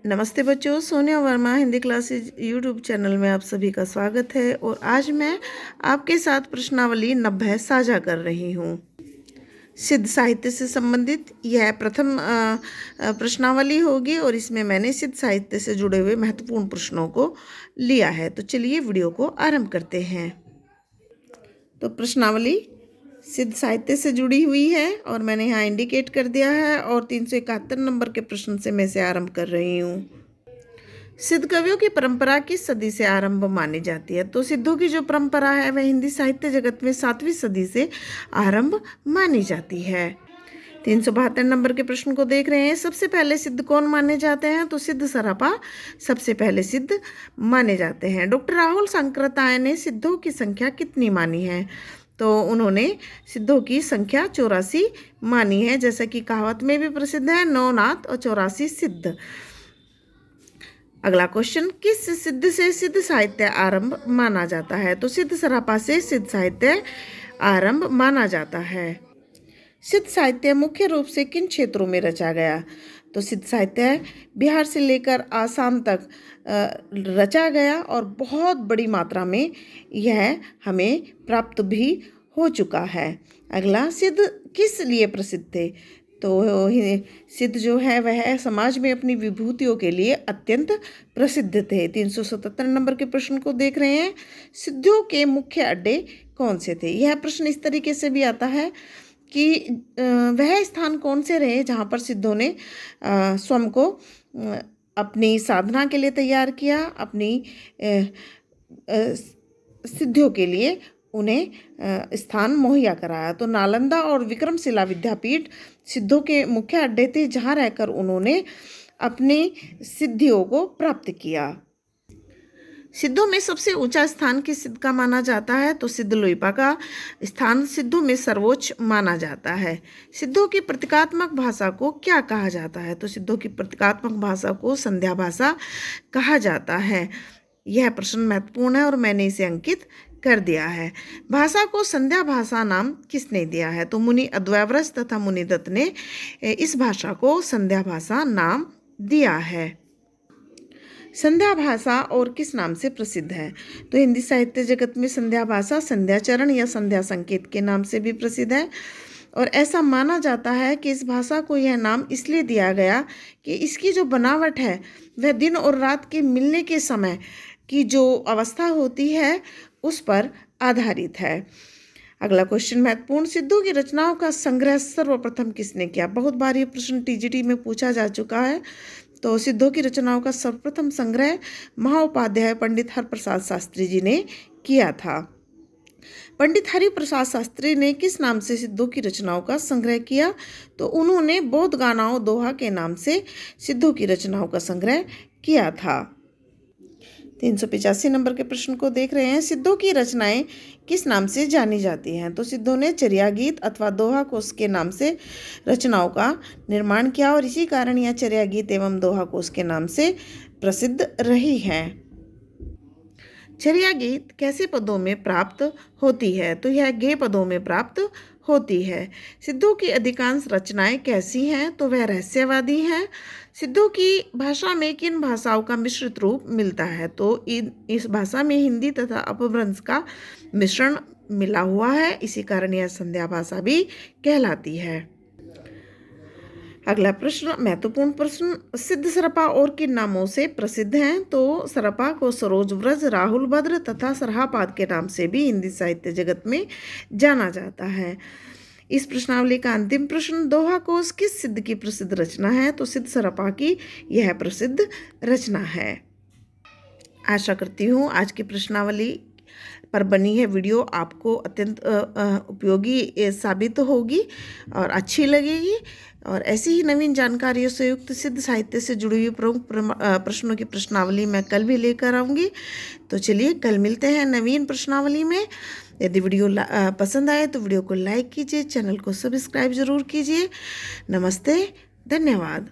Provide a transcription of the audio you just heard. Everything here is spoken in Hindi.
नमस्ते बच्चों, Sonia Verma Hindi classes YouTube channel में आप सभी का स्वागत है। और आज मैं आपके साथ प्रश्नावली 90 साझा कर रही हूँ। सिद्ध साहित्य से संबंधित यह प्रथम प्रश्नावली होगी और इसमें मैंने सिद्ध साहित्य से जुड़े हुए महत्वपूर्ण प्रश्नों को लिया है। तो चलिए वीडियो को आरंभ करते हैं। तो प्रश्नावली सिद्ध साहित्य से जुड़ी हुई है और मैंने यहाँ इंडिकेट कर दिया है और 371 नंबर के प्रश्न से मैं इसे आरंभ कर रही हूँ। सिद्ध कवियों की परंपरा किस सदी से आरंभ मानी जाती है? तो सिद्धों की जो परंपरा है वह हिंदी साहित्य जगत में 7वीं सदी से आरंभ मानी जाती है। 372 नंबर के प्रश्न को देख रहे हैं। सबसे पहले सिद्ध कौन माने जाते हैं? तो सिद्ध सरापा सबसे पहले सिद्ध माने जाते हैं। डॉक्टर राहुल सांकृत्याय ने सिद्धों की संख्या कितनी मानी है? तो उन्होंने सिद्धों की संख्या 84 मानी है, जैसा कि कहावत में भी प्रसिद्ध है, 9 नाथ और 84 सिद्ध। अगला क्वेश्चन, किस सिद्ध से सिद्ध साहित्य आरंभ माना जाता है? तो सिद्ध सरापा से सिद्ध साहित्य आरंभ माना जाता है। सिद्ध साहित्य मुख्य रूप से किन क्षेत्रों में रचा गया? तो सिद्ध साहित्य बिहार से लेकर आसाम तक रचा गया और बहुत बड़ी मात्रा में यह हमें प्राप्त भी हो चुका है। अगला, सिद्ध किस लिए प्रसिद्ध थे? तो सिद्ध जो है वह समाज में अपनी विभूतियों के लिए अत्यंत प्रसिद्ध थे। 377 नंबर के प्रश्न को देख रहे हैं। सिद्धों के मुख्य अड्डे कौन से थे? यह प्रश्न इस तरीके से भी आता है कि वह स्थान कौन से रहे जहाँ पर सिद्धों ने स्वयं को अपनी साधना के लिए तैयार किया, अपनी सिद्धियों के लिए उन्हें स्थान मुहैया कराया। तो नालंदा और विक्रमशिला विद्यापीठ सिद्धों के मुख्य अड्डे थे, जहाँ रहकर उन्होंने अपनी सिद्धियों को प्राप्त किया। सिद्धों में सबसे ऊंचा स्थान किस सिद्ध का माना जाता है? तो सिद्ध लोईपा का स्थान सिद्धों में सर्वोच्च माना जाता है। सिद्धों की प्रतीकात्मक भाषा को क्या कहा जाता है? तो सिद्धों की प्रतीकात्मक भाषा को संध्या भाषा कहा जाता है। यह प्रश्न महत्वपूर्ण है और मैंने इसे अंकित कर दिया है। भाषा को संध्या भाषा नाम किसने दिया है? तो मुनि अद्वैव्रत तथा मुनि दत्त ने इस भाषा को संध्या भाषा नाम दिया है। संध्या भाषा और किस नाम से प्रसिद्ध है? तो हिंदी साहित्य जगत में संध्या भाषा संध्या चरण या संध्या संकेत के नाम से भी प्रसिद्ध है और ऐसा माना जाता है कि इस भाषा को यह नाम इसलिए दिया गया कि इसकी जो बनावट है वह दिन और रात के मिलने के समय की जो अवस्था होती है उस पर आधारित है। अगला क्वेश्चन महत्वपूर्ण, सिद्धों की रचनाओं का संग्रह सर्वप्रथम किसने किया? बहुत बार ये प्रश्न टीजीटी में पूछा जा चुका है। तो सिद्धों की रचनाओं का सर्वप्रथम संग्रह महाउपाध्याय पंडित हरिप्रसाद शास्त्री जी ने किया था। पंडित हरिप्रसाद शास्त्री ने किस नाम से सिद्धों की रचनाओं का संग्रह किया? तो उन्होंने बोध गानाओं दोहा के नाम से सिद्धों की रचनाओं का संग्रह किया था। 385 नंबर के प्रश्न को देख रहे हैं। सिद्धों की रचनाएं किस नाम से जानी जाती हैं? तो सिद्धों ने चर्या गीत अथवा दोहा कोश के नाम से रचनाओं का निर्माण किया और इसी कारण यह चर्या गीत एवं दोहा कोश के नाम से प्रसिद्ध रही है। चर्या गीत कैसे पदों में प्राप्त होती है? तो यह गे पदों में प्राप्त होती है। सिद्धों की अधिकांश रचनाएं कैसी हैं? तो वह रहस्यवादी हैं। सिद्धों की भाषा में किन भाषाओं का मिश्रित रूप मिलता है? तो इस भाषा में हिंदी तथा अपभ्रंश का मिश्रण मिला हुआ है, इसी कारण यह संध्या भाषा भी कहलाती है। अगला प्रश्न महत्वपूर्ण प्रश्न, सिद्ध सरपा और किन नामों से प्रसिद्ध हैं? तो सरपा को सरोज व्रज, राहुल भद्र तथा सरहापाद के नाम से भी हिंदी साहित्य जगत में जाना जाता है। इस प्रश्नावली का अंतिम प्रश्न, दोहा कोश किस सिद्ध की प्रसिद्ध रचना है? तो सिद्ध सरपा की यह प्रसिद्ध रचना है। आशा करती हूँ आज की प्रश्नावली पर बनी है वीडियो आपको अत्यंत उपयोगी साबित होगी और अच्छी लगेगी और ऐसी ही नवीन जानकारियों से युक्त सिद्ध साहित्य से जुड़ी हुई प्रमुख प्रश्नों की प्रश्नावली मैं कल भी लेकर आऊँगी। तो चलिए कल मिलते हैं नवीन प्रश्नावली में। यदि वीडियो पसंद आए तो वीडियो को लाइक कीजिए, चैनल को सब्सक्राइब जरूर कीजिए। नमस्ते, धन्यवाद।